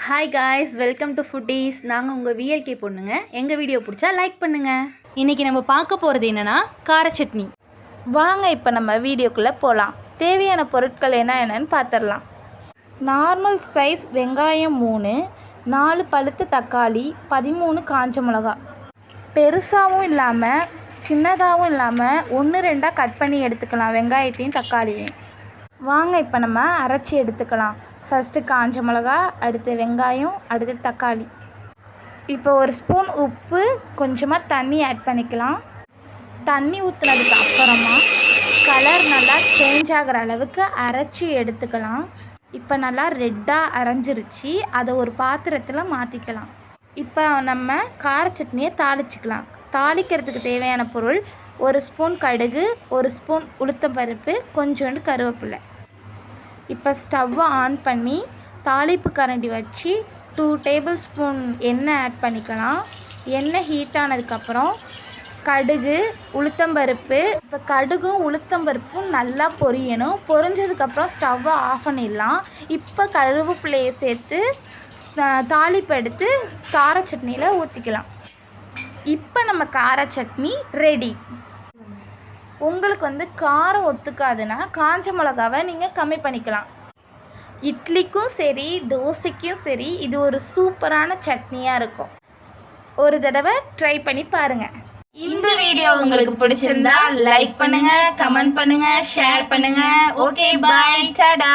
Hi guys, welcome to foodies. நாங்கள் உங்கள் VLK பொண்ணுங்க. எங்கள் வீடியோ பிடிச்சா லைக் பண்ணுங்கள். இன்றைக்கி நம்ம பார்க்க போகிறது என்னென்னா கார சட்னி. வாங்க இப்போ நம்ம வீடியோக்குள்ளே போகலாம். தேவையான பொருட்கள் என்னென்னு பார்த்துடலாம். நார்மல் சைஸ் வெங்காயம் 3, 4 பழுத்த தக்காளி, 13 காஞ்ச மிளகா. பெருசாகவும் இல்லாமல் சின்னதாகவும் இல்லாமல் 1-2 கட் பண்ணி எடுத்துக்கலாம் வெங்காயத்தையும் தக்காளியையும். வாங்க இப்போ நம்ம அரைச்சி எடுத்துக்கலாம். ஃபஸ்ட்டு காஞ்ச மிளகா, அடுத்து வெங்காயம், அடுத்து தக்காளி. இப்போ 1 ஸ்பூன் உப்பு, கொஞ்சமாக தண்ணி ஆட் பண்ணிக்கலாம். தண்ணி ஊற்றுனதுக்கு அப்புறமா கலர் நல்லா சேஞ்ச் ஆகிற அளவுக்கு அரைச்சி எடுத்துக்கலாம். இப்போ நல்லா ரெட்டாக அரைஞ்சிருச்சு. அதை ஒரு பாத்திரத்தில் மாற்றிக்கலாம். இப்போ நம்ம கார சட்னியை தாளிச்சிக்கலாம். தாளிக்கிறதுக்கு தேவையான பொருள் 1 ஸ்பூன் கடுகு, 1 ஸ்பூன் உளுத்தம்பருப்பு, கொஞ்சோண்டு கருவேப்பிலை. இப்போ ஸ்டவ்வை ஆன் பண்ணி தாளிப்பு கரண்டி வச்சு 2 டேபிள் ஸ்பூன் எண்ணெய் ஆட் பண்ணிக்கலாம். எண்ணெய் ஹீட் ஆனதுக்கப்புறம் கடுகு, உளுத்தம்பருப்பு. இப்போ கடுகும் உளுத்தம்பருப்பும் நல்லா பொரியணும். பொரிஞ்சதுக்கப்புறம் ஸ்டவ்வை ஆஃப் பண்ணிடலாம். இப்போ கருவேப்பிலையை சேர்த்து தாளிப்பு எடுத்து கார சட்னியில் ஊற்றிக்கலாம். இப்போ நம்ம கார சட்னி ரெடி. உங்களுக்கு காரம் ஒத்துக்காதுன்னா காஞ்ச மிளகாவை நீங்கள் கம்மி பண்ணிக்கலாம். இட்லிக்கும் சரி தோசைக்கும் சரி இது ஒரு சூப்பரான சட்னியாக இருக்கும். ஒரு தடவை ட்ரை பண்ணி பாருங்கள். இந்த வீடியோ உங்களுக்கு பிடிச்சிருந்தா லைக் பண்ணுங்கள், கமெண்ட் பண்ணுங்கள், ஷேர் பண்ணுங்கள். ஓகே, பாய், டாடா.